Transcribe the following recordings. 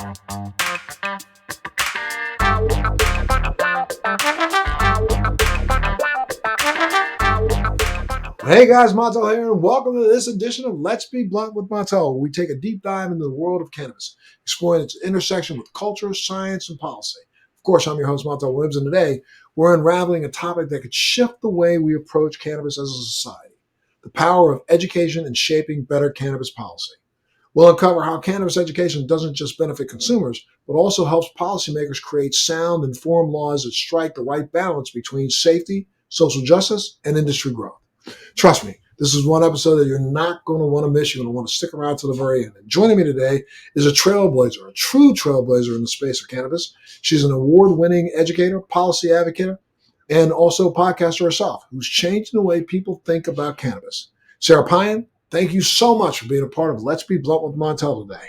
Hey guys, Montel here, and welcome to this edition of Let's Be Blunt with Montel, where we take a deep dive into the world of cannabis, exploring its intersection with culture, science, and policy. Of course, I'm your host, Montel Williams, and today we're unraveling a topic that could shift the way we approach cannabis as a society: the power of education in shaping better cannabis policy. We'll uncover how cannabis education doesn't just benefit consumers, but also helps policymakers create sound, informed laws that strike the right balance between safety, social justice, and industry growth. Trust me, this is one episode that you're not going to want to miss. You're going to want to stick around to the very end. And joining me today is a trailblazer, a true trailblazer in the space of cannabis. She's an award-winning educator, policy advocate, and also podcaster herself, who's changing the way people think about cannabis. Sara Payan, thank you so much for being a part of Let's Be Blunt with Montel today.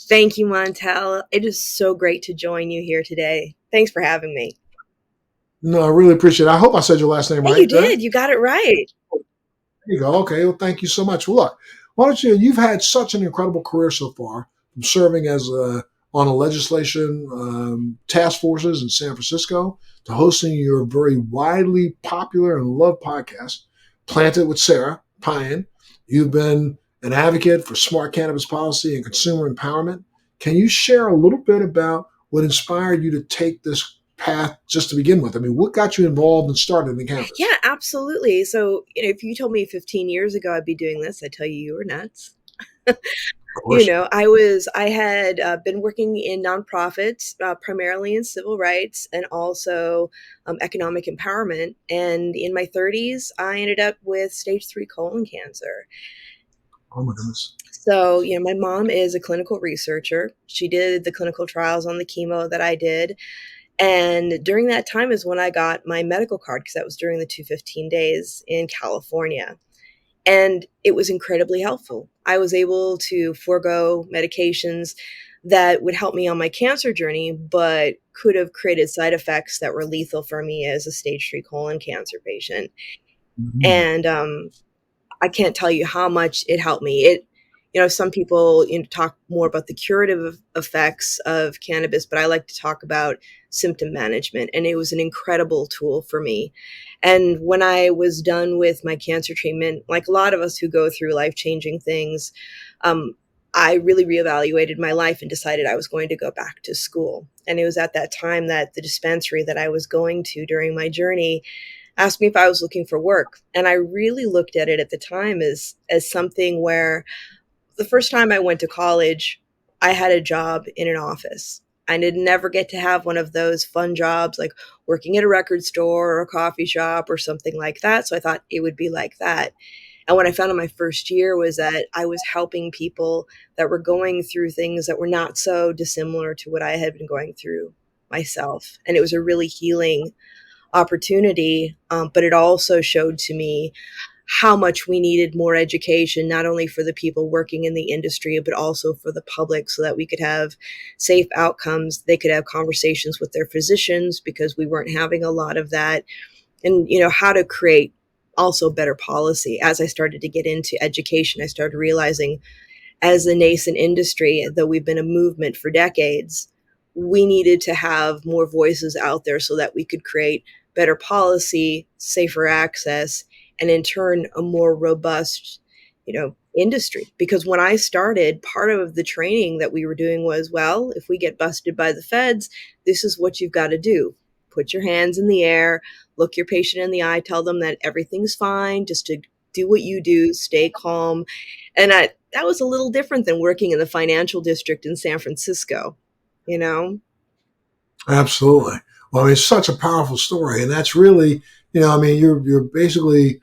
Thank you, Montel. It is so great to join you here today. Thanks for having me. No, I really appreciate it. I hope I said your last name right. You did. You got it right. There you go. Okay. Well, thank you so much. Well, look, why don't you've had such an incredible career so far, from serving as on a legislation task forces in San Francisco to hosting your very widely popular and loved podcast, Planted with Sara Payan. You've been an advocate for smart cannabis policy and consumer empowerment. Can you share a little bit about what inspired you to take this path just to begin with? I mean, what got you involved and started in cannabis? Yeah, absolutely. So, if you told me 15 years ago I'd be doing this, I'd tell you were nuts. I had been working in nonprofits, primarily in civil rights and also economic empowerment. And in my 30s, I ended up with stage 3 colon cancer. Oh my goodness. So, my mom is a clinical researcher. She did the clinical trials on the chemo that I did. And during that time is when I got my medical card, because that was during the 215 days in California. And it was incredibly helpful. I was able to forego medications that would help me on my cancer journey, but could have created side effects that were lethal for me as a stage 3 colon cancer patient. Mm-hmm. And I can't tell you how much it helped me. Some people talk more about the curative effects of cannabis, but I like to talk about symptom management. And it was an incredible tool for me. And when I was done with my cancer treatment, like a lot of us who go through life-changing things, I really reevaluated my life and decided I was going to go back to school. And it was at that time that the dispensary that I was going to during my journey asked me if I was looking for work. And I really looked at it at the time as something where the first time I went to college, I had a job in an office. I did never get to have one of those fun jobs like working at a record store or a coffee shop or something like that. So I thought it would be like that. And what I found in my first year was that I was helping people that were going through things that were not so dissimilar to what I had been going through myself. And it was a really healing opportunity, but it also showed to me how much we needed more education, not only for the people working in the industry, but also for the public, so that we could have safe outcomes. They could have conversations with their physicians, because we weren't having a lot of that. And, how to create also better policy. As I started to get into education, I started realizing, as a nascent industry, though we've been a movement for decades, we needed to have more voices out there so that we could create better policy, safer access, and in turn, a more robust, industry. Because when I started, part of the training that we were doing was, well, if we get busted by the feds, this is what you've got to do. Put your hands in the air, look your patient in the eye, tell them that everything's fine, just to do what you do, stay calm. And that was a little different than working in the financial district in San Francisco, Absolutely. Well, it's such a powerful story. And that's really, you're basically,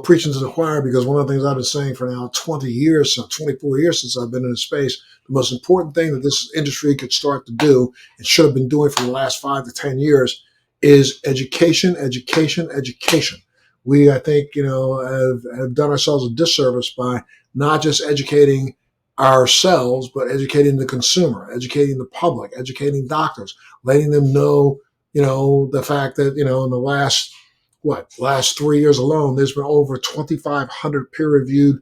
preaching to the choir, because one of the things I've been saying for now 20 years, so 24 years since I've been in the space, the most important thing that this industry could start to do, and should have been doing for the last 5 to 10 years, is education, education, education. We, I think, have done ourselves a disservice by not just educating ourselves, but educating the consumer, educating the public, educating doctors, letting them know, the fact that, in the last 3 years alone, there's been over 2,500 peer-reviewed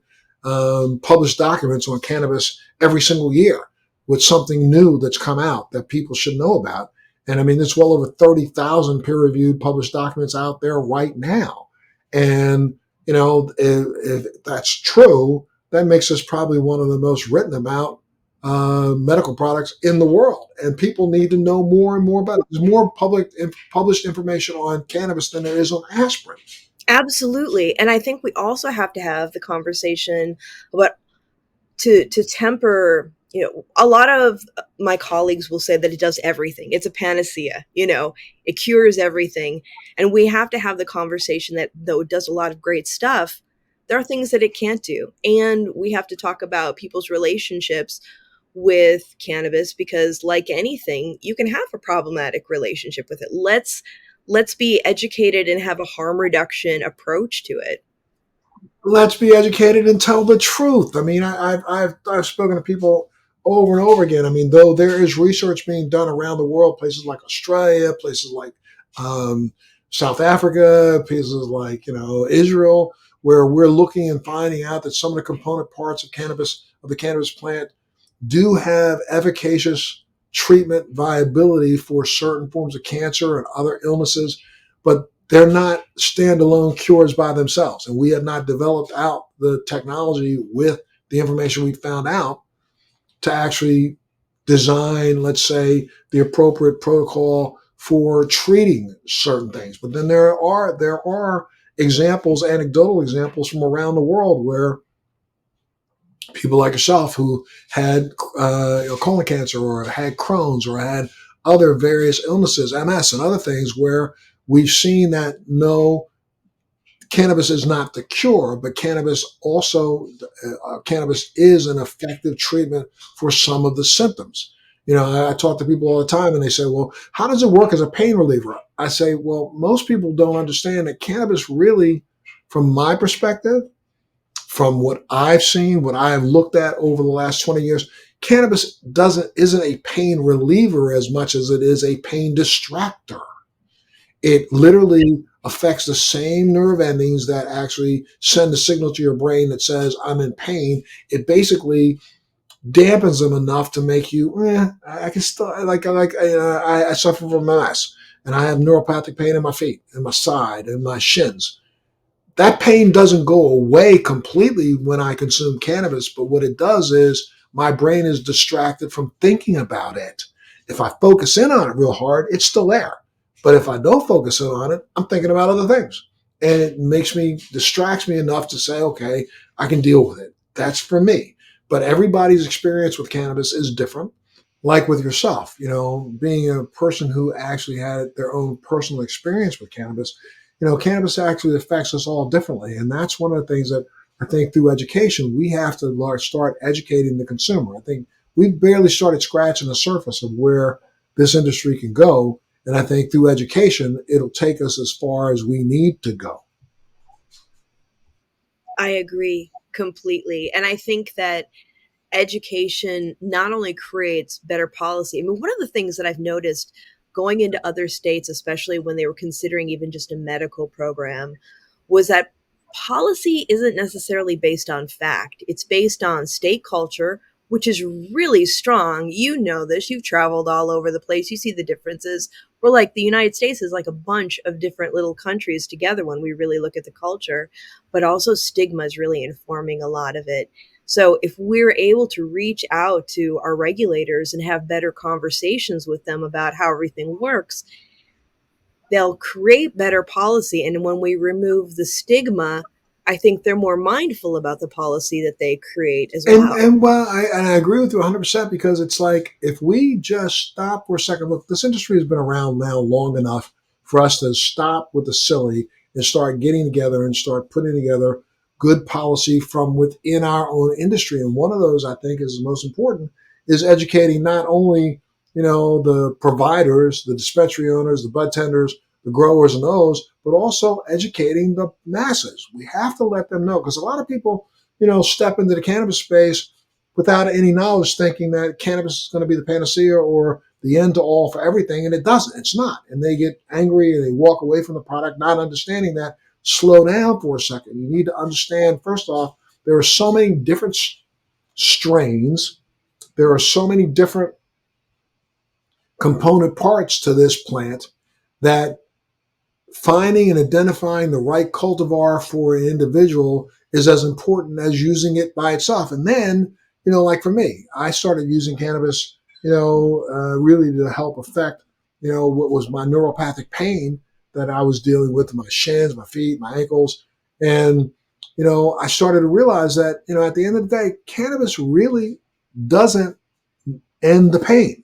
published documents on cannabis every single year. with something new that's come out that people should know about. And I mean, there's well over 30,000 peer reviewed published documents out there right now. And, if that's true, that makes us probably one of the most written about medical products in the world. And people need to know more and more about it. There's more published information on cannabis than there is on aspirin. Absolutely. And I think we also have to have the conversation about to temper, a lot of my colleagues will say that it does everything. It's a panacea, it cures everything. And we have to have the conversation that though it does a lot of great stuff, there are things that it can't do. And we have to talk about people's relationships with cannabis, because like anything, you can have a problematic relationship with it. Let's be educated and have a harm reduction approach to it. Let's be educated and tell the truth. I mean, I've spoken to people over and over again. I mean, though there is research being done around the world, places like Australia, places like um, South Africa, places like Israel, where we're looking and finding out that some of the component parts of the cannabis plant do have efficacious treatment viability for certain forms of cancer and other illnesses, but they're not standalone cures by themselves. And we have not developed out the technology with the information we found out to actually design, let's say, the appropriate protocol for treating certain things. But then there are examples, anecdotal examples from around the world where people like yourself who had colon cancer or had Crohn's or had other various illnesses, MS and other things, where we've seen that no, cannabis is not the cure, but cannabis is an effective treatment for some of the symptoms. I talk to people all the time and they say, well, how does it work as a pain reliever? I say, well, most people don't understand that cannabis really, from my perspective, from what I've seen, what I've looked at over the last 20 years, cannabis isn't a pain reliever as much as it is a pain distractor. It literally affects the same nerve endings that actually send a signal to your brain that says, I'm in pain. It basically dampens them enough to make you, I can still, I suffer from MS and I have neuropathic pain in my feet and my side and my shins. That pain doesn't go away completely when I consume cannabis, but what it does is my brain is distracted from thinking about it. If I focus in on it real hard, it's still there. But if I don't focus in on it, I'm thinking about other things. And distracts me enough to say, okay, I can deal with it. That's for me. But everybody's experience with cannabis is different. Like with yourself, being a person who actually had their own personal experience with cannabis, cannabis actually affects us all differently. And that's one of the things that I think through education, we have to start educating the consumer. I think we've barely started scratching the surface of where this industry can go. And I think through education, it'll take us as far as we need to go. I agree completely. And I think that education not only creates better policy. I mean, one of the things that I've noticed going into other states, especially when they were considering even just a medical program, was that policy isn't necessarily based on fact. It's based on state culture, which is really strong. You know this. You've traveled all over the place. You see the differences. We're like the United States is like a bunch of different little countries together when we really look at the culture, but also stigma is really informing a lot of it. So if we're able to reach out to our regulators and have better conversations with them about how everything works, they'll create better policy. And when we remove the stigma, I think they're more mindful about the policy that they create as well. And well, I agree with you 100% because it's like if we just stop for a second, look, this industry has been around now long enough for us to stop with the silly and start getting together and start putting together good policy from within our own industry. And one of those I think is the most important is educating not only, the providers, the dispensary owners, the bud tenders, the growers and those, but also educating the masses. We have to let them know because a lot of people step into the cannabis space without any knowledge, thinking that cannabis is going to be the panacea or the end to all for everything. And it doesn't. It's not. And they get angry and they walk away from the product, not understanding that. Slow down for a second. You need to understand, first off, there are so many different strains there are so many different component parts to this plant that finding and identifying the right cultivar for an individual is as important as using it by itself. And then, like for me, I started using cannabis, really to help affect, what was my neuropathic pain that I was dealing with in my shins, my feet, my ankles. And, I started to realize that, at the end of the day, cannabis really doesn't end the pain.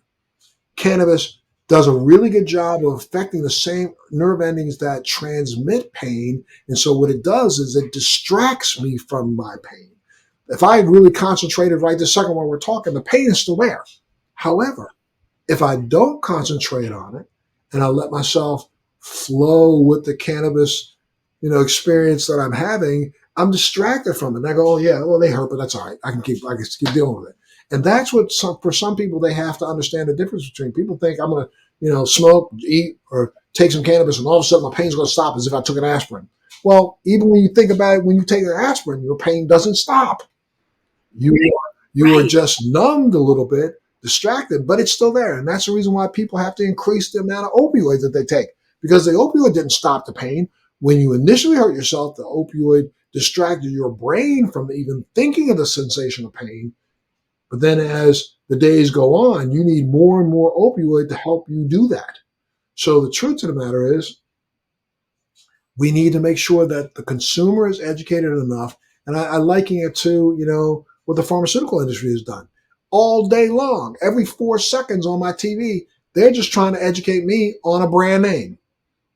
Cannabis does a really good job of affecting the same nerve endings that transmit pain. And so what it does is it distracts me from my pain. If I really concentrated right this second while we're talking, the pain is still there. However, if I don't concentrate on it and I let myself flow with the cannabis, experience that I'm having, I'm distracted from it. And I go, oh yeah, well they hurt, but that's all right. I can keep dealing with it. And that's what for some people, they have to understand the difference between. People think I'm going to, smoke, eat, or take some cannabis, and all of a sudden my pain's going to stop as if I took an aspirin. Well, even when you think about it, when you take an aspirin, your pain doesn't stop. You you are Right. just numbed a little bit, distracted, but it's still there. And that's the reason why people have to increase the amount of opioids that they take, because the opioid didn't stop the pain. When you initially hurt yourself, the opioid distracted your brain from even thinking of the sensation of pain. But then as the days go on, you need more and more opioid to help you do that. So the truth of the matter is, we need to make sure that the consumer is educated enough. And I liken it to, what the pharmaceutical industry has done. All day long, every 4 seconds on my TV, they're just trying to educate me on a brand name.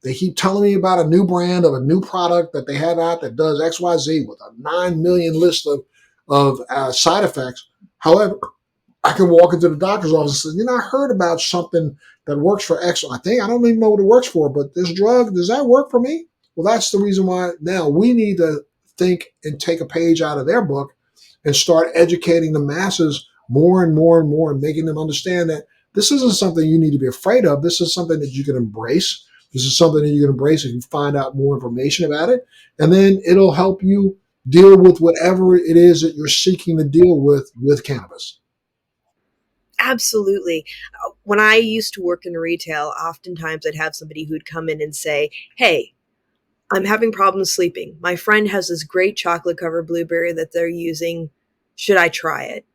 They keep telling me about a new brand of a new product that they have out that does XYZ with a 9 million list of side effects. However, I can walk into the doctor's office and say, I heard about something that works for X. I don't even know what it works for, but this drug, does that work for me? Well, that's the reason why now we need to think and take a page out of their book and start educating the masses more and more and more, and making them understand that this isn't something you need to be afraid of. This is something that you can embrace. This is something that you can embrace if you find out more information about it. And then it'll help you deal with whatever it is that you're seeking to deal with cannabis. Absolutely. When I used to work in retail, oftentimes I'd have somebody who'd come in and say, "Hey, I'm having problems sleeping. My friend has this great chocolate covered blueberry that they're using. Should I try it?"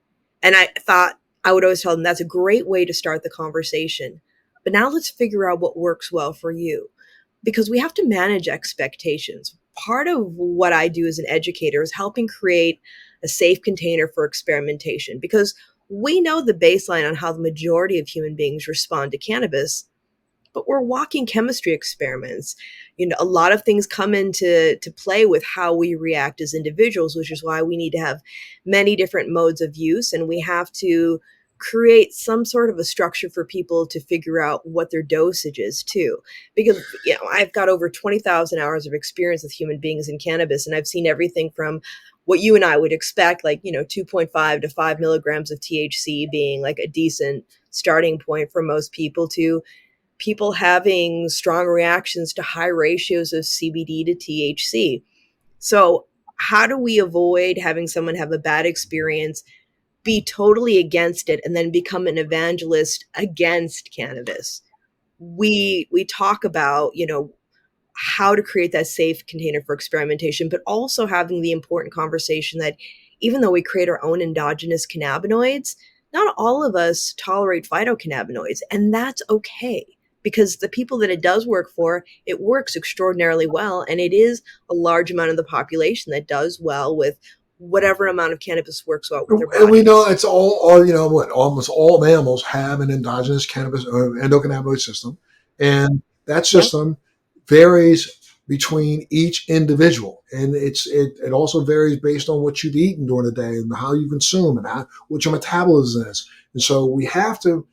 And I thought, I would always tell them that's a great way to start the conversation. But now let's figure out what works well for you, because we have to manage expectations. Part of what I do as an educator is helping create a safe container for experimentation, because we know the baseline on how the majority of human beings respond to cannabis, but we're walking chemistry experiments. A lot of things come into play with how we react as individuals, which is why we need to have many different modes of use, and we have to create some sort of a structure for people to figure out what their dosage is too. Because I've got over 20,000 hours of experience with human beings in cannabis, and I've seen everything from what you and I would expect, like 2.5 to 5 milligrams of THC being like a decent starting point for most people, to people having strong reactions to high ratios of CBD to THC. So, how do we avoid having someone have a bad experience, be totally against it, and then become an evangelist against cannabis? We talk about, how to create that safe container for experimentation, but also having the important conversation that even though we create our own endogenous cannabinoids, not all of us tolerate phytocannabinoids, and that's okay, because the people that it does work for, it works extraordinarily well, and it is a large amount of the population that does well with whatever amount of cannabis works well with their And we know bodies. it's all what almost all mammals have an endogenous cannabis or endocannabinoid system, and that Yep. system varies between each individual, and it also varies based on what you've eaten during the day and how you consume and what your metabolism is. And so we have to,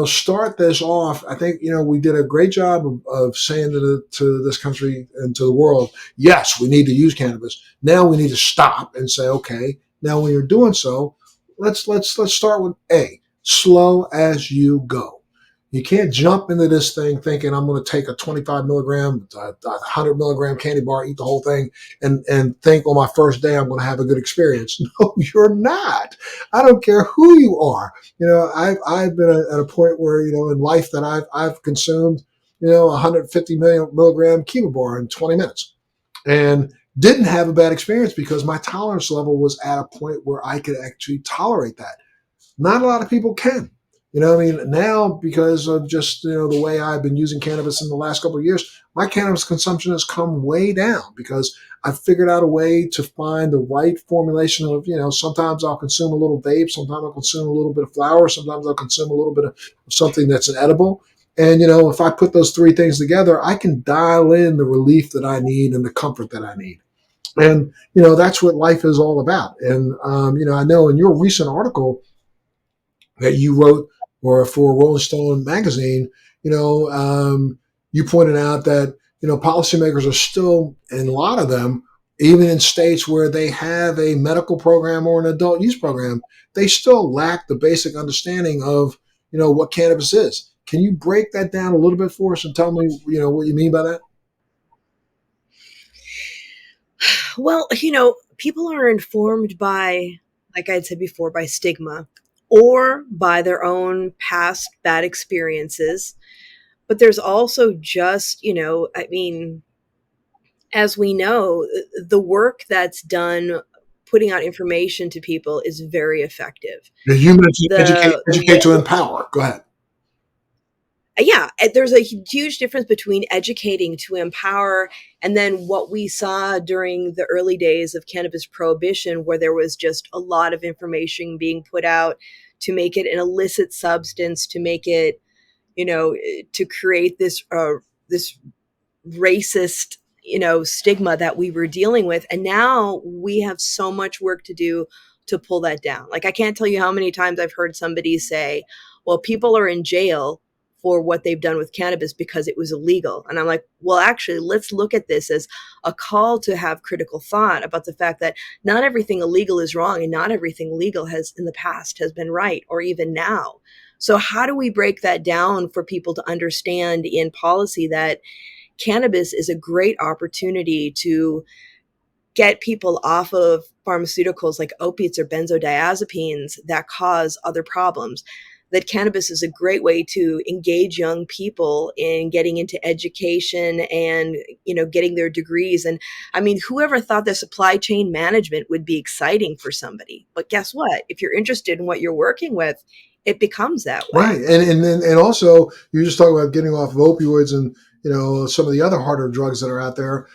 start this off. I think we did a great job of saying to this country and to the world, yes, we need to use cannabis. Now we need to stop and say, okay, now, when you're doing so, let's start with A, slow as you go. You can't jump into this thing thinking I'm going to take a 25 milligram, a 100 milligram candy bar, eat the whole thing, and think on my first day I'm going to have a good experience. No, you're not. I don't care who you are. I've been at a point where in life that I've consumed 150 milligram chemo bar in 20 minutes, and didn't have a bad experience because my tolerance level was at a point where I could actually tolerate that. Not a lot of people can. Now because of just the way I've been using cannabis in the last couple of years, my cannabis consumption has come way down because I've figured out a way to find the right formulation of, sometimes I'll consume a little vape, sometimes I'll consume a little bit of flower, sometimes I'll consume a little bit of something that's an edible. And if I put those three things together, I can dial in the relief that I need and the comfort that I need. And that's what life is all about. And I know in your recent article that you wrote or for Rolling Stone magazine, you pointed out that policymakers are still, and a lot of them, even in states where they have a medical program or an adult use program, they still lack the basic understanding of what cannabis is. Can you break that down a little bit for us and tell me what you mean by that? Well, people are informed by, like I had said before, by stigma or by their own past bad experiences. But there's also just, I mean, as we know, the work that's done putting out information to people is very effective. You mentioned The way, educate to empower. Go ahead. yeah, there's a huge difference between educating to empower and then what we saw during the early days of cannabis prohibition, where there was just a lot of information being put out to make it an illicit substance, to make it, to create this racist, stigma that we were dealing with. And now we have so much work to do to pull that down. Like, I can't tell you how many times I've heard somebody say, well, people are in jail for what they've done with cannabis because it was illegal. And I'm like, well, actually, let's look at this as a call to have critical thought about the fact that not everything illegal is wrong and not everything legal has in the past has been right, or even now. So how do we break that down for people to understand in policy that cannabis is a great opportunity to get people off of pharmaceuticals like opiates or benzodiazepines that cause other problems? That cannabis is a great way to engage young people in getting into education and, getting their degrees. And I mean, whoever thought that supply chain management would be exciting for somebody? But guess what? If you're interested in what you're working with, it becomes that Right, way. and also you just talk about getting off of opioids and some of the other harder drugs that are out there.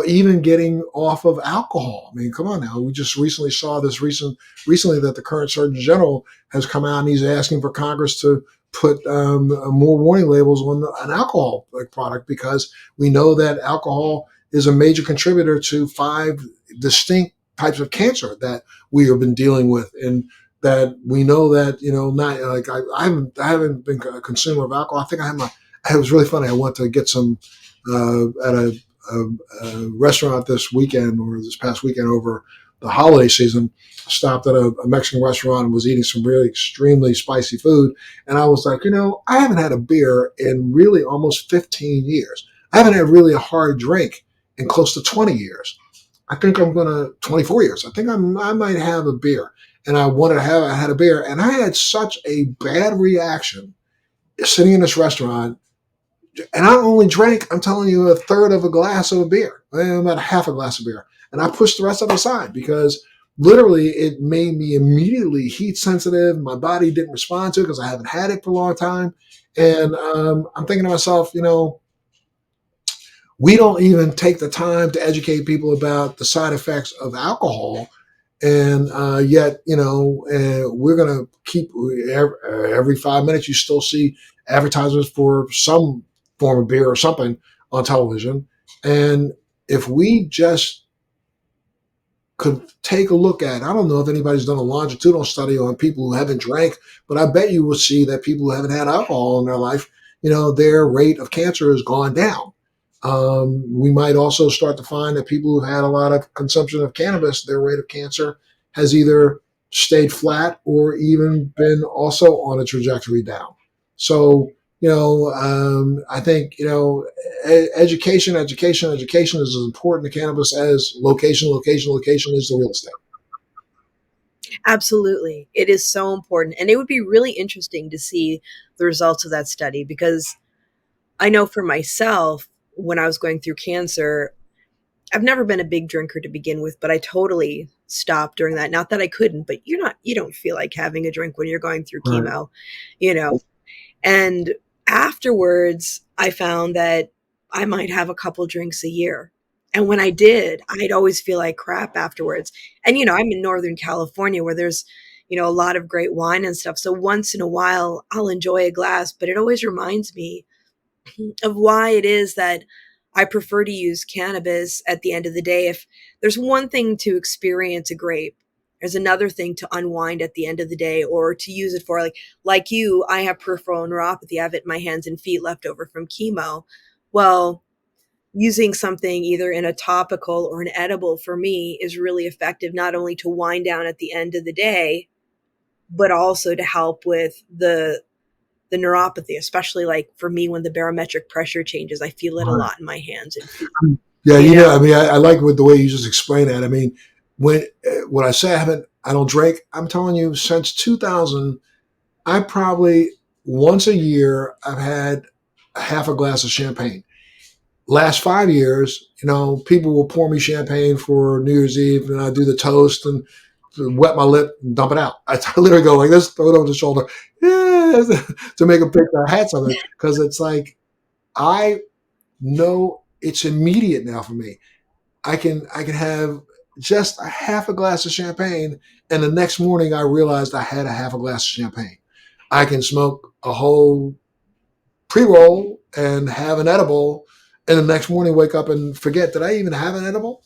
Even getting off of alcohol. I mean, come on now. We just recently saw this recently that the current Surgeon General has come out and he's asking for Congress to put more warning labels on an alcohol product because we know that alcohol is a major contributor to 5 distinct types of cancer that we have been dealing with, and that we know that not like I haven't been a consumer of alcohol. I think I had my. It was really funny. I went to get some at a restaurant this weekend or this past weekend over the holiday season. Stopped at a Mexican restaurant and was eating some really extremely spicy food. And I was like, I haven't had a beer in really almost 15 years. I haven't had really a hard drink in close to 20 years. I think I'm gonna 24 years. I think I might have a beer, and I had a beer, and I had such a bad reaction sitting in this restaurant, and I only drank, I'm telling you, a third of a glass of a beer, about half a glass of beer, and I pushed the rest of it aside because literally it made me immediately heat sensitive. My body didn't respond to it because I haven't had it for a long time, and I'm thinking to myself, we don't even take the time to educate people about the side effects of alcohol, and yet we're going to keep every 5 minutes you still see advertisements for some form of beer or something on television. And if we just could take a look at, I don't know if anybody's done a longitudinal study on people who haven't drank, but I bet you will see that people who haven't had alcohol in their life, their rate of cancer has gone down. We might also start to find that people who've had a lot of consumption of cannabis, their rate of cancer has either stayed flat or even been also on a trajectory down. So I think education is as important to cannabis as location. Location is the real estate. Absolutely. It is so important. And it would be really interesting to see the results of that study because I know for myself, when I was going through cancer, I've never been a big drinker to begin with, but I totally stopped during that. Not that I couldn't, but you don't feel like having a drink when you're going through Right. chemo, you know. And afterwards, I found that I might have a couple drinks a year. And when I did, I'd always feel like crap afterwards. And, I'm in Northern California where there's, a lot of great wine and stuff. So once in a while, I'll enjoy a glass, but it always reminds me of why it is that I prefer to use cannabis at the end of the day. If there's one thing to experience a grape, there's another thing to unwind at the end of the day or to use it for like you, I have peripheral neuropathy. I have it in my hands and feet left over from chemo. Well, using something either in a topical or an edible for me is really effective, not only to wind down at the end of the day, but also to help with the neuropathy, especially like for me when the barometric pressure changes, I feel it a Right. lot in my hands and feet, Yeah, you I know? mean, I like with the way you just explained that. I mean, when I say I don't drink, I'm telling you, since 2000, I probably once a year I've had a half a glass of champagne. Last 5 years, people will pour me champagne for New Year's Eve, and I do the toast and wet my lip and dump it out. I literally go like this, throw it over the shoulder, yeah, to make a pick their hats of it because it's like I know it's immediate now for me. I can have just a half a glass of champagne, and the next morning I realized I had a half a glass of champagne. I can smoke a whole pre roll and have an edible, and the next morning wake up and forget, did I even have an edible?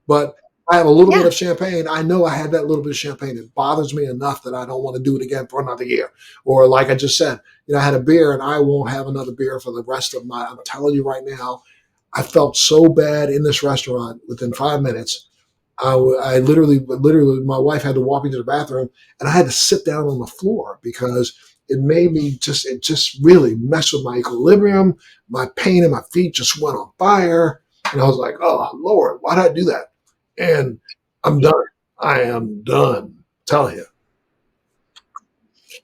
But I have a little bit Yeah. of champagne. I know I had that little bit of champagne. It bothers me enough that I don't want to do it again for another year. Or like I just said, I had a beer and I won't have another beer for the rest of my. I'm telling you right now, I felt so bad in this restaurant within 5 minutes. I literally, my wife had to walk me to the bathroom, and I had to sit down on the floor because it just really messed with my equilibrium. My pain in my feet just went on fire, and I was like, "Oh Lord, why did I do that?" And I'm done. I am done. Tell you.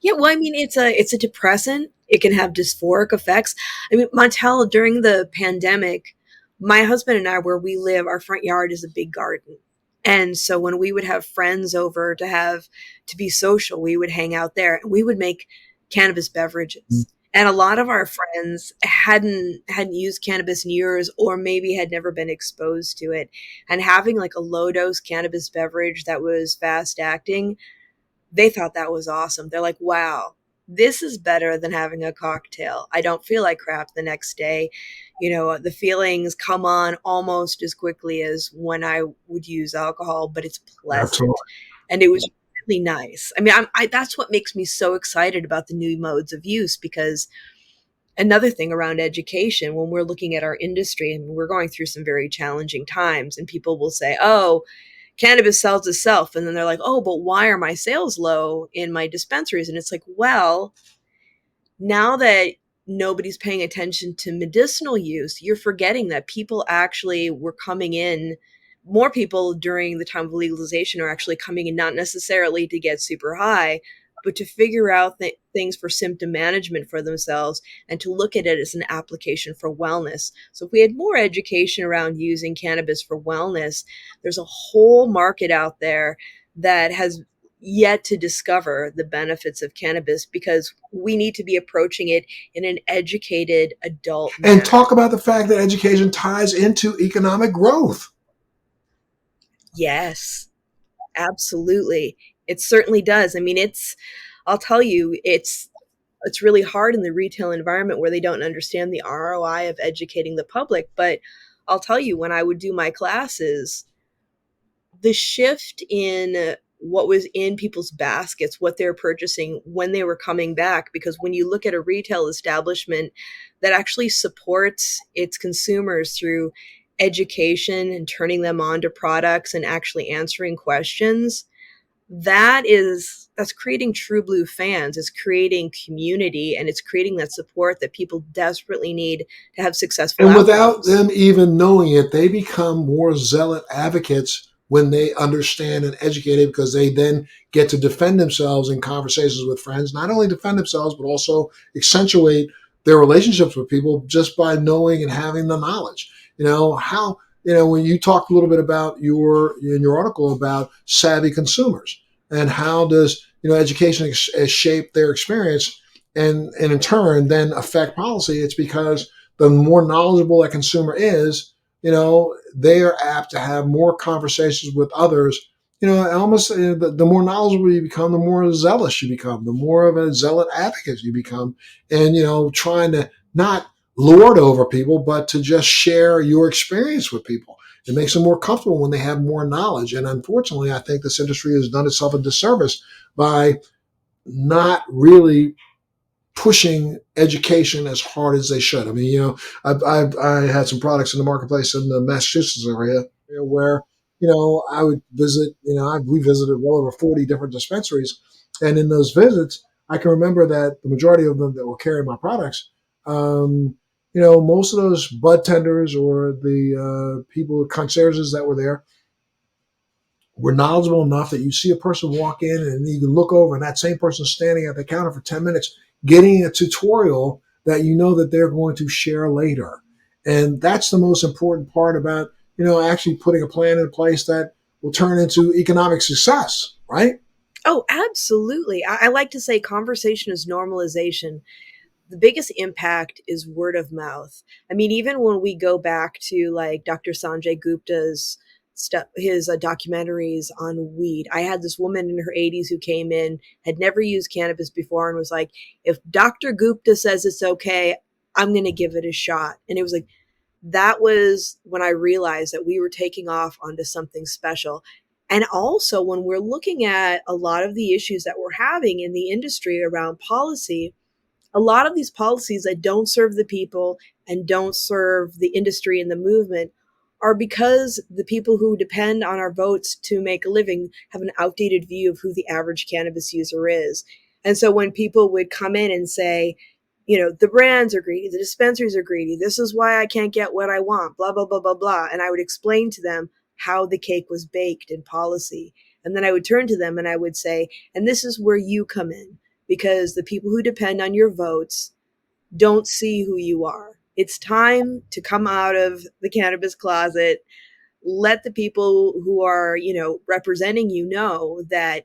Yeah, well, I mean, it's a depressant. It can have dysphoric effects. I mean, Montel, during the pandemic, my husband and I, where we live, our front yard is a big garden. And so when we would have friends over to be social, we would hang out there and we would make cannabis beverages. And a lot of our friends hadn't used cannabis in years or maybe had never been exposed to it. And having like a low dose cannabis beverage that was fast acting, they thought that was awesome. They're like, wow, this is better than having a cocktail. I don't feel like crap the next day. The feelings come on almost as quickly as when I would use alcohol, but it's pleasant. Absolutely. And it was really nice. I mean, that's what makes me so excited about the new modes of use because another thing around education, when we're looking at our industry and we're going through some very challenging times, and people will say, oh, cannabis sells itself. And then they're like, oh, but why are my sales low in my dispensaries? And it's like, well, now that nobody's paying attention to medicinal use, you're forgetting that people actually were coming in. More people during the time of legalization are actually coming in not necessarily to get super high, but to figure out things for symptom management for themselves and to look at it as an application for wellness. So, if we had more education around using cannabis for wellness, there's a whole market out there that has yet to discover the benefits of cannabis because we need to be approaching it in an educated adult And talk manner. about the fact that education ties into economic growth. Yes, absolutely. It certainly does. I mean, I'll tell you, it's really hard in the retail environment where they don't understand the ROI of educating the public, but I'll tell you when I would do my classes, the shift in what was in people's baskets, what they're purchasing when they were coming back. Because when you look at a retail establishment that actually supports its consumers through education and turning them on to products and actually answering questions, that's creating true blue fans. It's creating community, and it's creating that support that people desperately need to have successful And without outcomes. them even knowing it, they become more zealot advocates when they understand and educate it, because they then get to defend themselves in conversations with friends. Not only defend themselves, but also accentuate their relationships with people just by knowing and having the knowledge. How, when you talked a little bit about in your article about savvy consumers, and how does, education shape their experience, and in turn then affect policy. It's because the more knowledgeable that consumer is, they are apt to have more conversations with others. Almost the more knowledgeable you become, the more zealous you become, the more of a zealot advocate you become, and trying to not lord over people, but to just share your experience with people. It makes them more comfortable when they have more knowledge. And unfortunately, I think this industry has done itself a disservice by not really pushing education as hard as they should. I mean, I had some products in the marketplace in the Massachusetts area, where, I would visit, we visited well over 40 different dispensaries. And in those visits, I can remember that the majority of them that were carrying my products, most of those bud tenders or the people, concierges that were there, were knowledgeable enough that you see a person walk in and you can look over and that same person standing at the counter for 10 minutes getting a tutorial that that they're going to share later. And that's the most important part about, actually putting a plan in place that will turn into economic success, right? Oh, absolutely. I like to say conversation is normalization. The biggest impact is word of mouth. I mean, even when we go back to like Dr. Sanjay Gupta's stuff, his documentaries on weed. I had this woman in her 80s who came in, had never used cannabis before, and was like, if Dr. Gupta says it's okay, I'm going to give it a shot. And it was like, that was when I realized that we were taking off onto something special. And also, when we're looking at a lot of the issues that we're having in the industry around policy, a lot of these policies that don't serve the people and don't serve the industry and the movement are because the people who depend on our votes to make a living have an outdated view of who the average cannabis user is. And so when people would come in and say, the brands are greedy, the dispensaries are greedy, this is why I can't get what I want, blah, blah, blah, blah, blah. And I would explain to them how the cake was baked in policy. And then I would turn to them and I would say, and this is where you come in, because the people who depend on your votes don't see who you are. It's time to come out of the cannabis closet. Let the people who are, representing you know that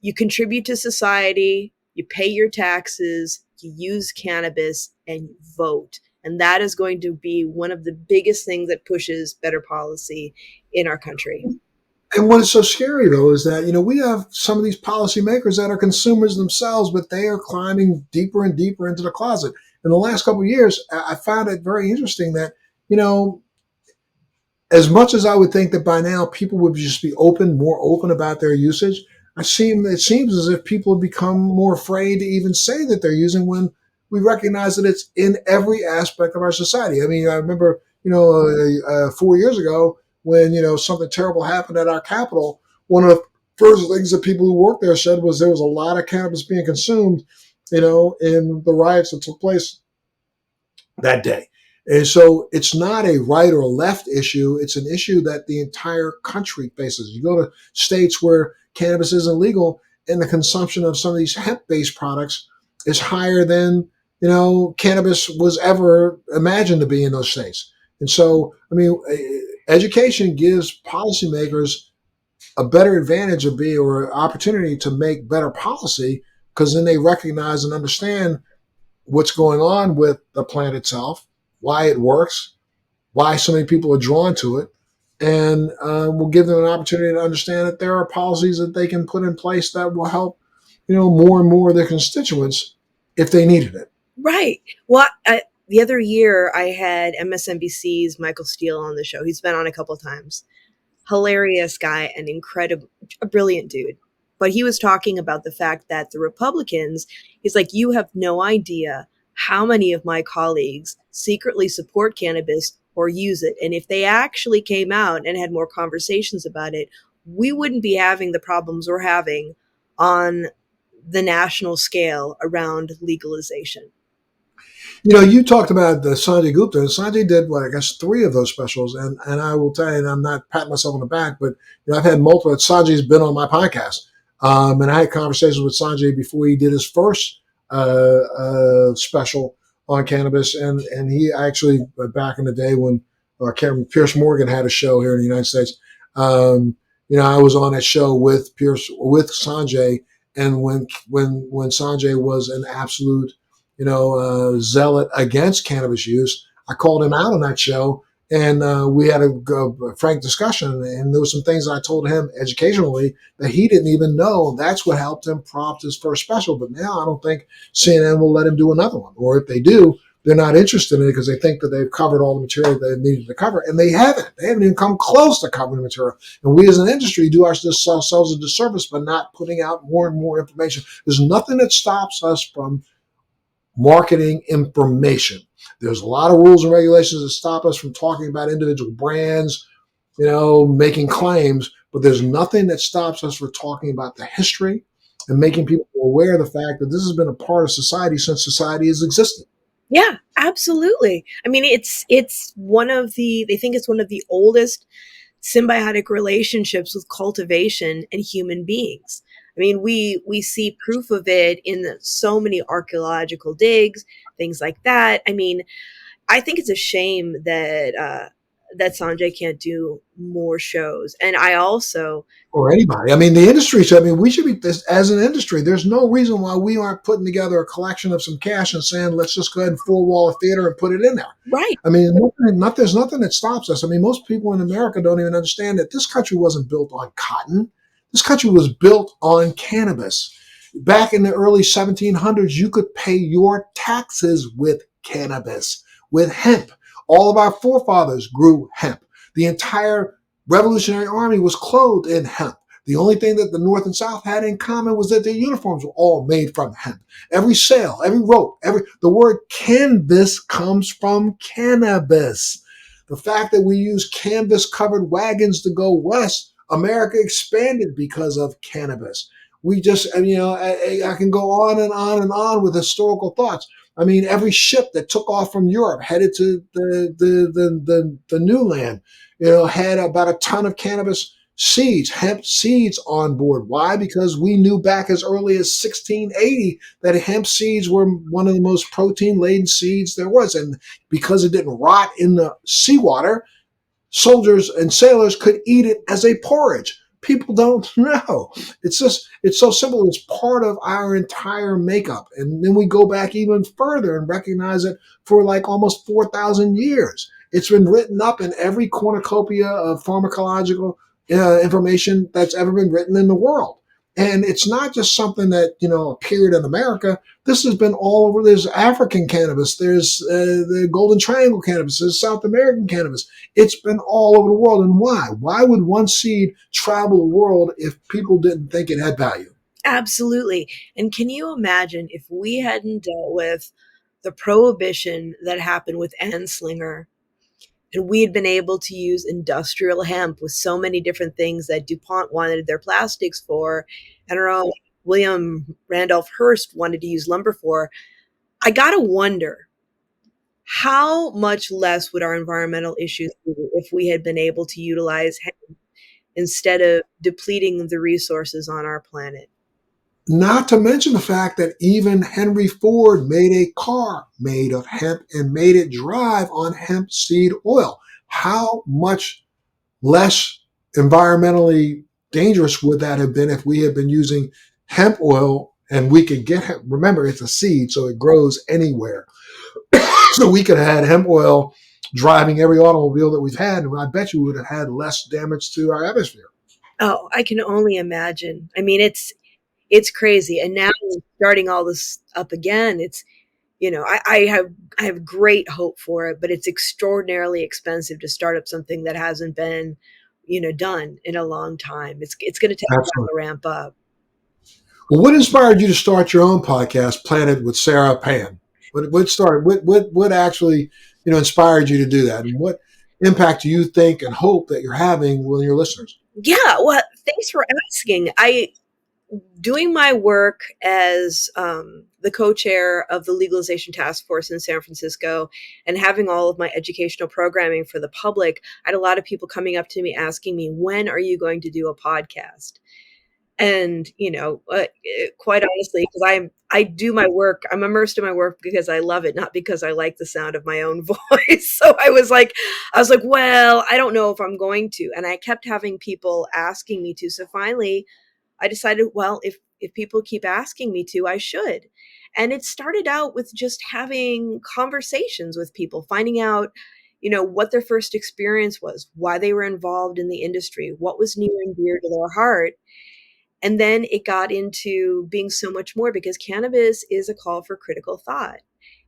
you contribute to society, you pay your taxes, you use cannabis, and you vote. And that is going to be one of the biggest things that pushes better policy in our country. And what is so scary, though, is that, we have some of these policymakers that are consumers themselves, but they are climbing deeper and deeper into the closet. In the last couple of years, I found it very interesting that, you know, as much as I would think that by now people would just be more open about their usage, it seems as if people have become more afraid to even say that they're using, when we recognize that it's in every aspect of our society. I mean, I remember, 4 years ago when, something terrible happened at our Capitol. One of the first things that people who worked there said was there was a lot of cannabis being consumed, in the riots that took place that day. And so it's not a right or left issue. It's an issue that the entire country faces. You go to states where cannabis isn't legal and the consumption of some of these hemp-based products is higher than, cannabis was ever imagined to be in those states. And so, I mean, education gives policymakers a better advantage or opportunity to make better policy, because then they recognize and understand what's going on with the plant itself, why it works, why so many people are drawn to it, and we'll give them an opportunity to understand that there are policies that they can put in place that will help, more and more of their constituents if they needed it. Right. Well, the other year I had MSNBC's Michael Steele on the show. He's been on a couple of times. Hilarious guy and incredible, a brilliant dude. But he was talking about the fact that the Republicans, he's like, you have no idea how many of my colleagues secretly support cannabis or use it. And if they actually came out and had more conversations about it, we wouldn't be having the problems we're having on the national scale around legalization. You talked about the Sanjay Gupta, and Sanjay did what, I guess, three of those specials. And I will tell you, and I'm not patting myself on the back, but I've had multiple. Sanjay's been on my podcast, and I had conversations with Sanjay before he did his first special on cannabis, and he actually back in the day when Pierce Morgan had a show here in the United States. I was on that show with Sanjay, and when Sanjay was an absolute zealot against cannabis use. I called him out on that show, and we had a frank discussion. And there were some things I told him educationally that he didn't even know. That's what helped him prompt his first special. But now I don't think CNN will let him do another one, or if they do, they're not interested in it because they think that they've covered all the material they needed to cover, and they haven't. They haven't even come close to covering the material. And we as an industry do ourselves a disservice by not putting out more and more information. There's nothing that stops us from marketing information. There's a lot of rules and regulations that stop us from talking about individual brands, making claims, but there's nothing that stops us from talking about the history and making people aware of the fact that this has been a part of society since society has existed. Yeah, absolutely. I mean, it's one of the they think it's one of the oldest symbiotic relationships with cultivation and human beings. I mean, we see proof of it in so many archaeological digs, things like that. I mean, I think it's a shame that that Sanjay can't do more shows. And I also Or anybody. I mean, the industry. So, I mean, we should be this as an industry. There's no reason why we aren't putting together a collection of some cash and saying, let's just go ahead and four wall a theater and put it in there. right. I mean, there's nothing that stops us. I mean, most people in America don't even understand that this country wasn't built on cotton. This country was built on cannabis. Back in the early 1700s, you could pay your taxes with cannabis, with hemp. All of our forefathers grew hemp. The entire Revolutionary Army was clothed in hemp. The only thing that the North and South had in common was that their uniforms were all made from hemp. Every sail, every rope, the word canvas comes from cannabis. The fact that we use canvas-covered wagons to go west, America expanded because of cannabis. We just, I can go on and on and on with historical thoughts. I mean, every ship that took off from Europe headed to the new land, had about a ton of cannabis seeds, hemp seeds on board. Why? Because we knew back as early as 1680 that hemp seeds were one of the most protein-laden seeds there was. And because it didn't rot in the seawater, soldiers and sailors could eat it as a porridge. People don't know. It's so simple. It's part of our entire makeup. And then we go back even further and recognize it for like almost 4,000 years. It's been written up in every cornucopia of pharmacological information that's ever been written in the world. And it's not just something that, appeared in America. This has been all over. There's African cannabis. There's the Golden Triangle cannabis. There's South American cannabis. It's been all over the world. And why? Why would one seed travel the world if people didn't think it had value? Absolutely. And can you imagine if we hadn't dealt with the prohibition that happened with Anslinger, and we had been able to use industrial hemp with so many different things that DuPont wanted their plastics for, and our own William Randolph Hearst wanted to use lumber for. I gotta wonder how much less would our environmental issues be if we had been able to utilize hemp instead of depleting the resources on our planet. Not to mention the fact that even Henry Ford made a car made of hemp and made it drive on hemp seed oil. How much less environmentally dangerous would that have been if we had been using hemp oil and we could get hemp? Remember, it's a seed, so it grows anywhere. So we could have had hemp oil driving every automobile that we've had, and I bet you would have had less damage to our atmosphere. Oh, I can only imagine. I mean, it's crazy. And now starting all this up again, it's I have great hope for it, but it's extraordinarily expensive to start up something that hasn't been, done in a long time. It's going to take a while Absolutely. to ramp up. Well, what inspired you to start your own podcast, Planet with Sara Payan? What actually, inspired you to do that? And what impact do you think and hope that you're having with your listeners? Yeah, well, thanks for asking. I doing my work as the co-chair of the legalization task force in San Francisco and having all of my educational programming for the public, I had a lot of people coming up to me asking me, when are you going to do a podcast? And quite honestly, because I do my work, I'm immersed in my work because I love it, not because I like the sound of my own voice. So I was like, well, I don't know if I'm going to. And I kept having people asking me to. So finally I decided, well, if people keep asking me to, I should. And it started out with just having conversations with people, finding out, what their first experience was, why they were involved in the industry, what was near and dear to their heart. And then it got into being so much more because cannabis is a call for critical thought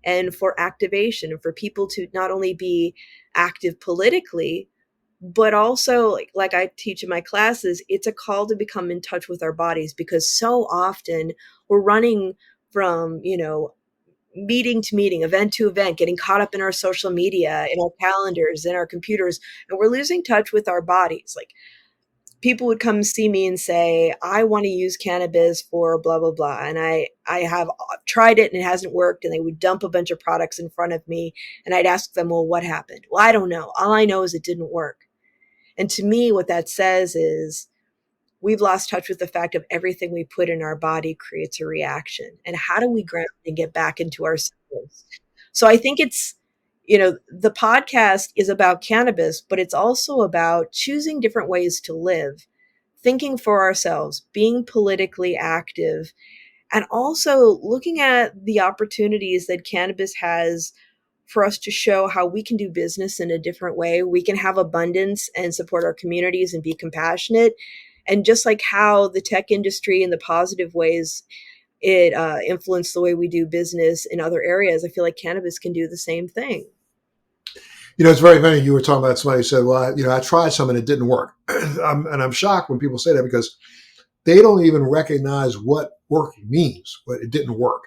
and for activation and for people to not only be active politically, but also like I teach in my classes, it's a call to become in touch with our bodies because so often we're running from, meeting to meeting, event to event, getting caught up in our social media, in our calendars, in our computers, and we're losing touch with our bodies. Like people would come see me and say, I want to use cannabis for blah, blah, blah. And I have tried it and it hasn't worked. And they would dump a bunch of products in front of me. And I'd ask them, well, what happened? Well, I don't know. All I know is it didn't work. And to me, what that says is we've lost touch with the fact of everything we put in our body creates a reaction. And how do we ground and get back into ourselves? So I think the podcast is about cannabis, but it's also about choosing different ways to live, thinking for ourselves, being politically active, and also looking at the opportunities that cannabis has for us to show how we can do business in a different way. We can have abundance and support our communities and be compassionate. And just like how the tech industry in the positive ways it influenced the way we do business in other areas, I feel like cannabis can do the same thing. It's very funny. You were talking about somebody who said, well, I tried some and it didn't work. And I'm shocked when people say that because they don't even recognize what work means, but it didn't work.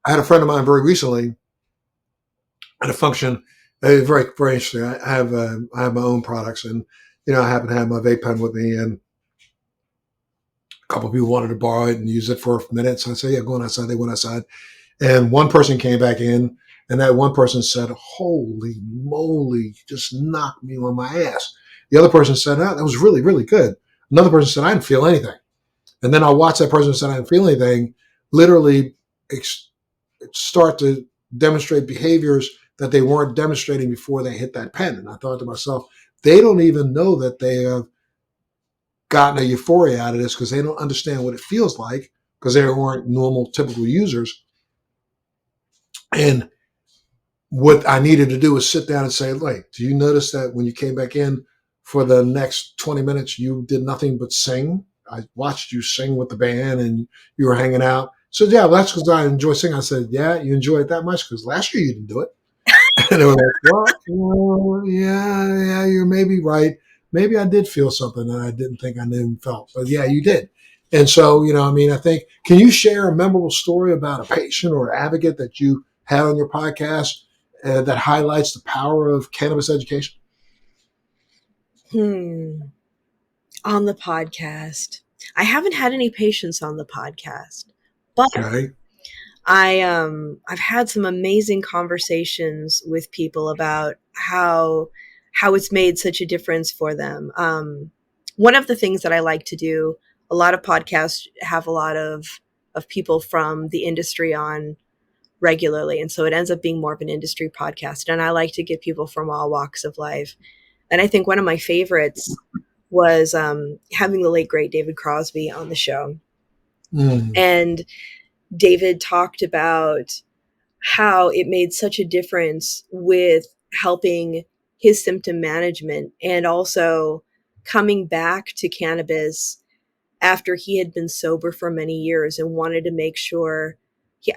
I had a friend of mine very recently at a function. It was very, very interesting. I have my own products, and I happen to have my vape pen with me, and a couple of people wanted to borrow it and use it for a minute. So I said, yeah, go on outside. They went outside, and one person came back in, and that one person said, "Holy moly, just knocked me on my ass." The other person said, "Oh, that was really, really good." Another person said, "I didn't feel anything." And then I watched that person said, "I didn't feel anything," literally start to demonstrate behaviors that they weren't demonstrating before they hit that pen. And I thought to myself, they don't even know that they have gotten a euphoria out of this because they don't understand what it feels like because they weren't normal, typical users. And what I needed to do was sit down and say, "Like, do you notice that when you came back in for the next 20 minutes, you did nothing but sing? I watched you sing with the band and you were hanging out." So, yeah, well, that's because I enjoy singing. I said, "Yeah, you enjoy it that much because last year you didn't do it." And they were like, well, yeah, yeah, you're maybe right. Maybe I did feel something that I didn't think I knew and felt. But yeah, you did. And so, I think, can you share a memorable story about a patient or advocate that you had on your podcast that highlights the power of cannabis education? Hmm. On the podcast, I haven't had any patients on the podcast, but Okay. I've had some amazing conversations with people about how it's made such a difference for them. One of the things that I like to do, a lot of podcasts have a lot of people from the industry on regularly, and so it ends up being more of an industry podcast. And I like to get people from all walks of life. And I think one of my favorites was having the late great David Crosby on the show, Mm. and David talked about how it made such a difference with helping his symptom management and also coming back to cannabis after he had been sober for many years and wanted to make sure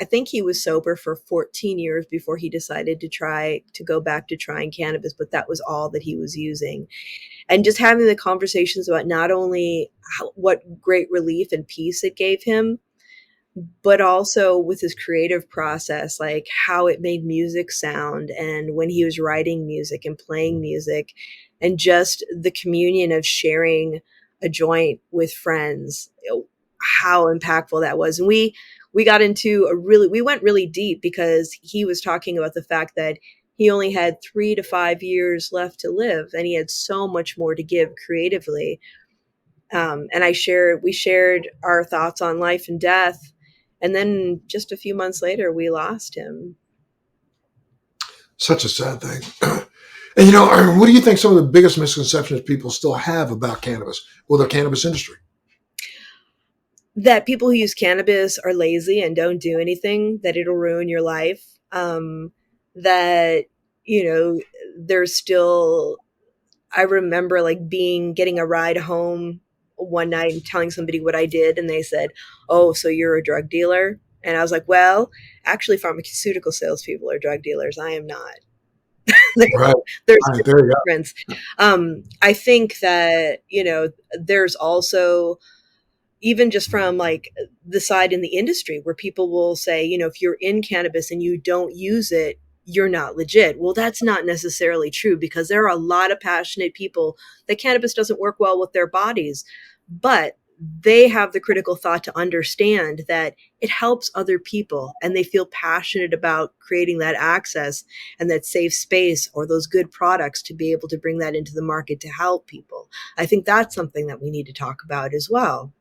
I think he was sober for 14 years before he decided to go back to trying cannabis, but that was all that he was using. And just having the conversations about not only what great relief and peace it gave him, but also with his creative process, like how it made music sound and when he was writing music and playing music, and just the communion of sharing a joint with friends, how impactful that was. And we got into we went really deep because he was talking about the fact that he only had 3 to 5 years left to live, and he had so much more to give creatively. And we shared our thoughts on life and death, and then just a few months later, we lost him. Such a sad thing. And what do you think some of the biggest misconceptions people still have about cannabis or the cannabis industry? That people who use cannabis are lazy and don't do anything, that it'll ruin your life. That, you know, there's still, I remember like getting a ride home one night and telling somebody what I did, and they said, "Oh, so you're a drug dealer?" And I was like, "Well, actually, pharmaceutical salespeople are drug dealers. I am not." there's, Right. there's All right. a There you go. difference. I think that, there's also, even just from like the side in the industry where people will say, if you're in cannabis and you don't use it, you're not legit. Well, that's not necessarily true, because there are a lot of passionate people that cannabis doesn't work well with their bodies, but they have the critical thought to understand that it helps other people, and they feel passionate about creating that access and that safe space or those good products to be able to bring that into the market to help people. I think that's something that we need to talk about as well.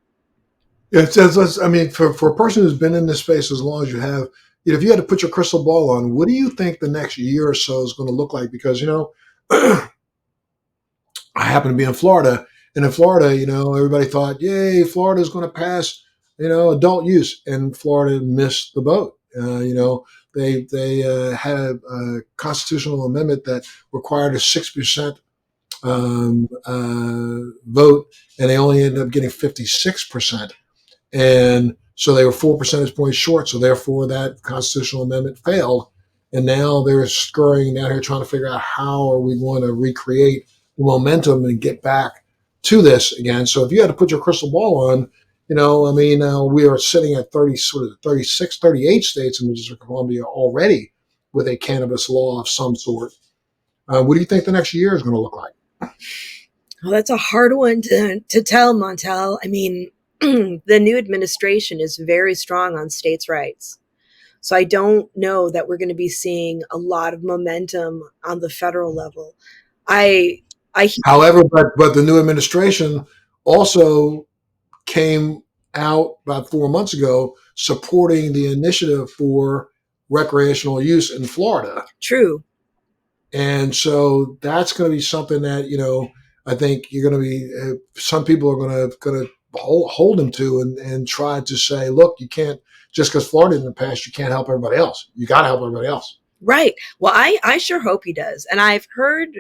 I mean, for a person who's been in this space as long as you have, if you had to put your crystal ball on, what do you think the next year or so is going to look like? Because, I happen to be in Florida, and in Florida, everybody thought, yay, Florida is going to pass, adult use, and Florida missed the boat. They had a constitutional amendment that required a 6% vote, and they only ended up getting 56%. And so they were 4 percentage points short. So therefore, that constitutional amendment failed. And now they're scurrying down here trying to figure out how are we going to recreate the momentum and get back to this again. So if you had to put your crystal ball on, I mean, we are sitting at 30, sort of 36, 38 states in the District of Columbia already with a cannabis law of some sort. What do you think the next year is going to look like? Well, that's a hard one to tell, Montel. I mean, the new administration is very strong on states' rights. So I don't know that we're going to be seeing a lot of momentum on the federal level. I, I, However, but the new administration also came out about 4 months ago supporting the initiative for recreational use in Florida. true. And so that's going to be something that, I think you're going to be, some people are going to hold them to and try to say, look, you can't, just because Florida didn't pass, you can't help everybody else. You got to help everybody else. Right. Well, I sure hope he does. And I've heard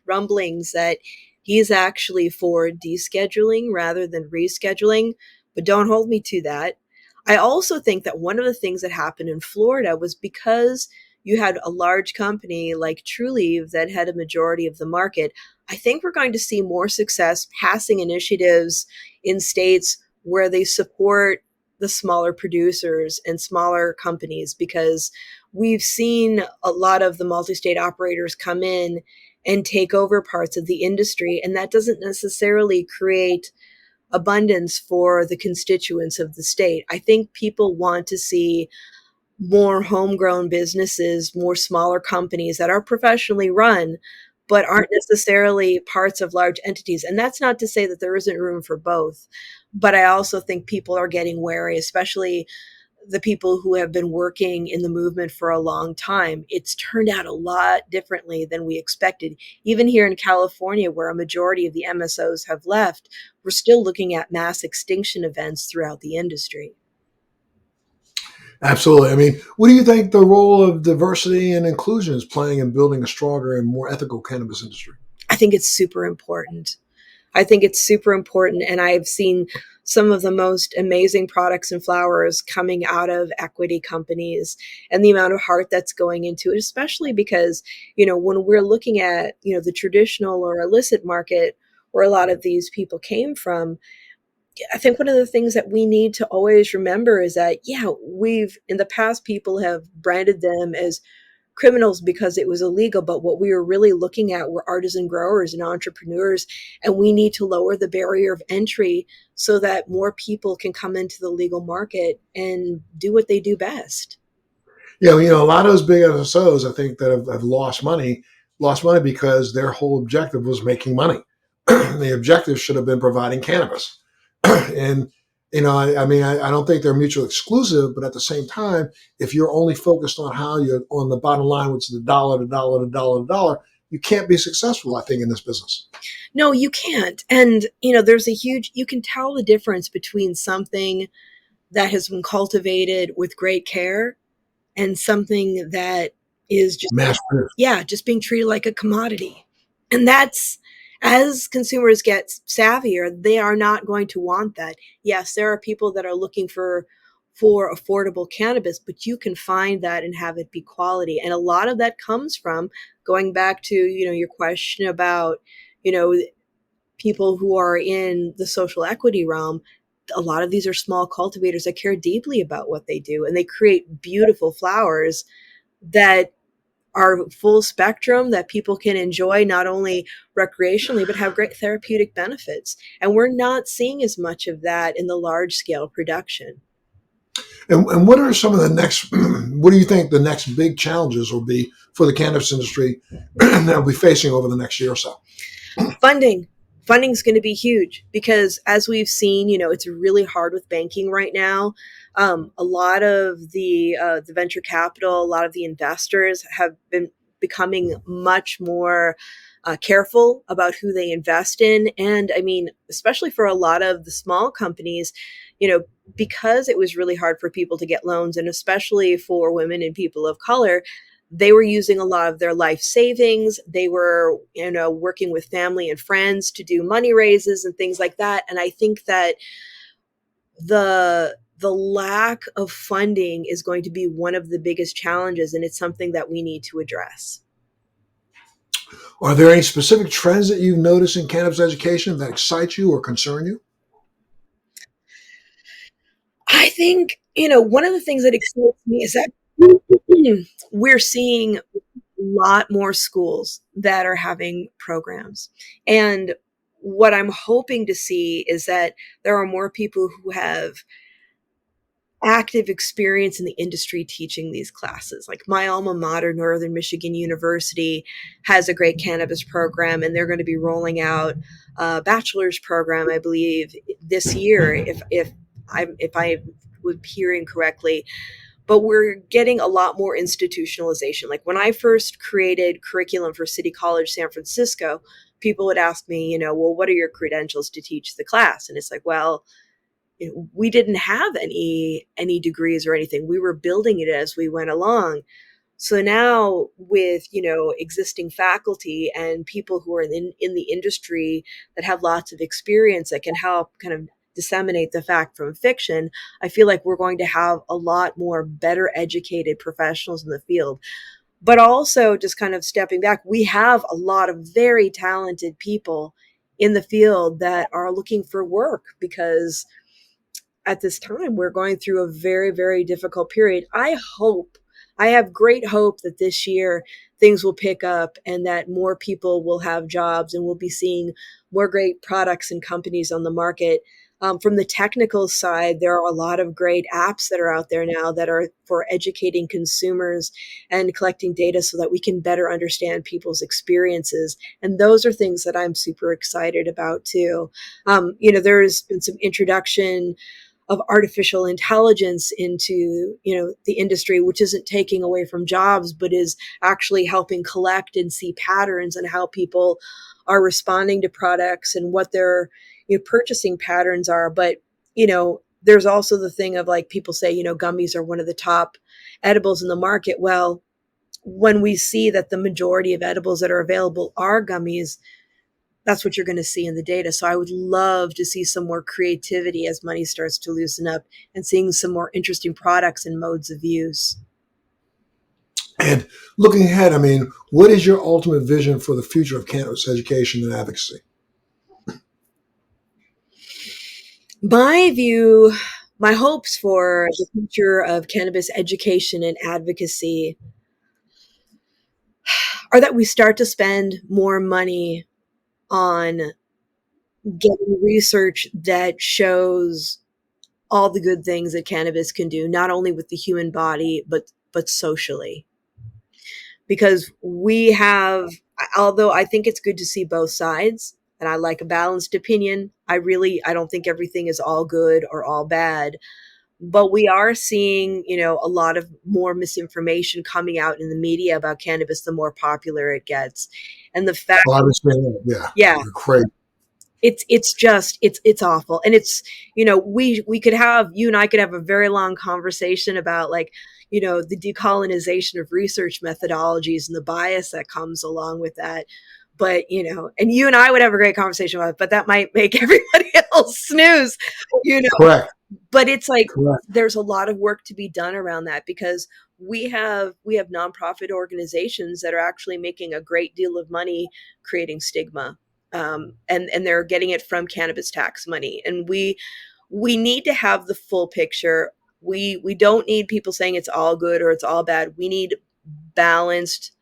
rumblings that he's actually for descheduling rather than rescheduling, but don't hold me to that. I also think that one of the things that happened in Florida was because you had a large company like Trulieve that had a majority of the market. I think we're going to see more success passing initiatives in states where they support the smaller producers and smaller companies, because we've seen a lot of the multi-state operators come in and take over parts of the industry, and that doesn't necessarily create abundance for the constituents of the state. I think people want to see more homegrown businesses, more smaller companies that are professionally run, but aren't necessarily parts of large entities. And that's not to say that there isn't room for both. But I also think people are getting wary, especially the people who have been working in the movement for a long time. It's turned out a lot differently than we expected. Even here in California, where a majority of the MSOs have left, we're still looking at mass extinction events throughout the industry. Absolutely. I mean, what do you think the role of diversity and inclusion is playing in building a stronger and more ethical cannabis industry? I think it's super important. I think it's super important. And I've seen some of the most amazing products and flowers coming out of equity companies, and the amount of heart that's going into it, especially because, when we're looking at, the traditional or illicit market where a lot of these people came from, I think one of the things that we need to always remember is that, yeah, in the past, people have branded them as criminals because it was illegal, but what we were really looking at were artisan growers and entrepreneurs, and we need to lower the barrier of entry so that more people can come into the legal market and do what they do best. Yeah, a lot of those big FSOs, I think, that have lost money because their whole objective was making money. The objective should have been providing cannabis. And I don't think they're mutually exclusive, but at the same time, if you're only focused on how you're on the bottom line, which is the dollar, the dollar, the dollar, the dollar, you can't be successful, I think, in this business. No, you can't. And, there's you can tell the difference between something that has been cultivated with great care and something that is just, Mass produced. yeah, just being treated like a commodity. And that's, as consumers get savvier, they are not going to want that. Yes, there are people that are looking for affordable cannabis, but you can find that and have it be quality. And a lot of that comes from going back to, your question about, you know, people who are in the social equity realm. A lot of these are small cultivators that care deeply about what they do, and they create beautiful flowers that are full spectrum that people can enjoy not only recreationally but have great therapeutic benefits. And we're not seeing as much of that in the large scale production. And what are some of the next, what do you think the next big challenges will be for the cannabis industry that will be facing over the next year or so? Funding is going to be huge because, as we've seen, it's really hard with banking right now. A lot of the venture capital, a lot of the investors have been becoming much more careful about who they invest in. And I mean, especially for a lot of the small companies, you know, because it was really hard for people to get loans, and especially for women and people of color, they were using a lot of their life savings. They were, working with family and friends to do money raises and things like that. And I think that the lack of funding is going to be one of the biggest challenges, and it's something that we need to address. Are there any specific trends that you've noticed in cannabis education that excite you or concern you? I think, one of the things that excites me is that we're seeing a lot more schools that are having programs. And what I'm hoping to see is that there are more people who have active experience in the industry teaching these classes. Like my alma mater, Northern Michigan University, has a great cannabis program, and they're going to be rolling out a bachelor's program, I believe, this year, if I was hearing correctly. But we're getting a lot more institutionalization. Like when I first created curriculum for City College San Francisco, people would ask me, well, what are your credentials to teach the class? And it's like, well, we didn't have any degrees or anything. We were building it as we went along. So now with, existing faculty and people who are in the industry that have lots of experience that can help kind of disseminate the fact from fiction, I feel like we're going to have a lot more better educated professionals in the field. But also, just kind of stepping back, we have a lot of very talented people in the field that are looking for work because at this time we're going through a very, very difficult period. I have great hope that this year things will pick up and that more people will have jobs and we'll be seeing more great products and companies on the market. From the technical side, there are a lot of great apps that are out there now that are for educating consumers and collecting data so that we can better understand people's experiences. And those are things that I'm super excited about too. There's been some introduction of artificial intelligence into the industry, which isn't taking away from jobs but is actually helping collect and see patterns and how people are responding to products and what their purchasing patterns are. But there's also the thing of, like, people say gummies are one of the top edibles in the market. Well, when we see that the majority of edibles that are available are gummies, that's what you're going to see in the data. So I would love to see some more creativity as money starts to loosen up and seeing some more interesting products and modes of use. And looking ahead, what is your ultimate vision for the future of cannabis education and advocacy? My view, my hopes for the future of cannabis education and advocacy are that we start to spend more money on getting research that shows all the good things that cannabis can do, not only with the human body, but socially. Because we have, although I think it's good to see both sides, and I like a balanced opinion, I don't think everything is all good or all bad. But we are seeing, a lot of more misinformation coming out in the media about cannabis the more popular it gets. And the fact, Well, I was saying that, yeah, yeah, you're crazy. it's awful. And it's, we could have, you and I could have a very long conversation about like, the decolonization of research methodologies and the bias that comes along with that. But, and you and I would have a great conversation about it, but that might make everybody else snooze, Correct. but it's like, Correct. there's a lot of work to be done around that, because we have nonprofit organizations that are actually making a great deal of money creating stigma. And they're getting it from cannabis tax money. And we need to have the full picture. We don't need people saying it's all good or it's all bad. We need balanced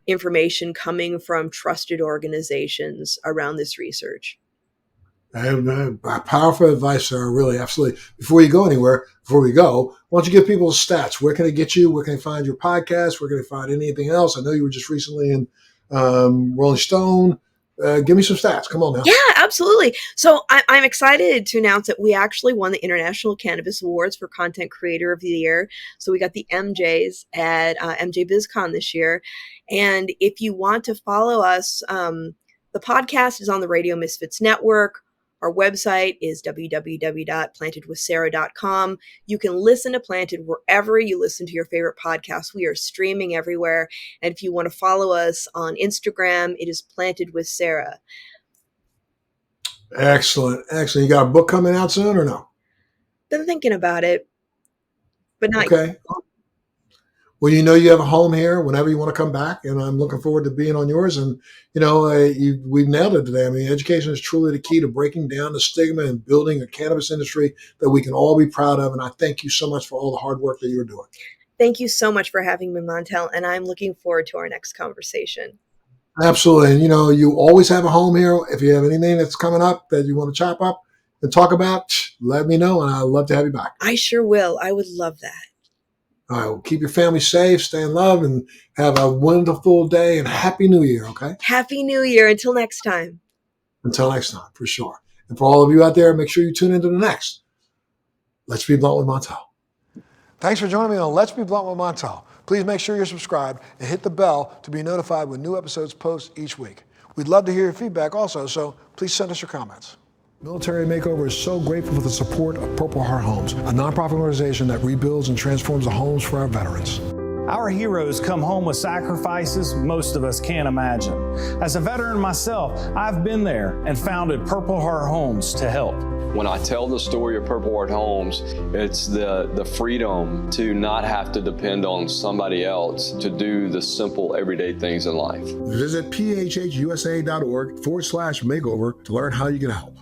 information coming from trusted organizations around this research. And powerful advice, Sarah. Really, absolutely. Before we go, why don't you give people the stats? Where can they get you? Where can they find your podcast? Where can they find anything else? I know you were just recently in Rolling Stone. Give me some stats. Come on now. Yeah, absolutely. So I'm excited to announce that we actually won the International Cannabis Awards for Content Creator of the Year. So we got the MJs at MJ BizCon this year. And if you want to follow us, the podcast is on the Radio Misfits Network. Our website is www.plantedwithsarah.com. You can listen to Planted wherever you listen to your favorite podcasts. We are streaming everywhere. And if you want to follow us on Instagram, it is Planted with Sarah. Excellent. Excellent. You got a book coming out soon or no? Been thinking about it, but not okay. yet. Well, you have a home here whenever you want to come back, and I'm looking forward to being on yours. And, we've nailed it today. I mean, education is truly the key to breaking down the stigma and building a cannabis industry that we can all be proud of. And I thank you so much for all the hard work that you're doing. Thank you so much for having me, Montel, and I'm looking forward to our next conversation. Absolutely. And, you always have a home here. If you have anything that's coming up that you want to chop up and talk about, let me know, and I'd love to have you back. I sure will. I would love that. All right. Well, keep your family safe, stay in love, and have a wonderful day, and Happy New Year, okay? Happy New Year. Until next time. Until next time, for sure. And for all of you out there, make sure you tune into the next Let's Be Blunt with Montel. Thanks for joining me on Let's Be Blunt with Montel. Please make sure you're subscribed and hit the bell to be notified when new episodes post each week. We'd love to hear your feedback also, so please send us your comments. Military Makeover is so grateful for the support of Purple Heart Homes, a nonprofit organization that rebuilds and transforms the homes for our veterans. Our heroes come home with sacrifices most of us can't imagine. As a veteran myself, I've been there and founded Purple Heart Homes to help. When I tell the story of Purple Heart Homes, it's the freedom to not have to depend on somebody else to do the simple everyday things in life. Visit phhusa.org/makeover to learn how you can help.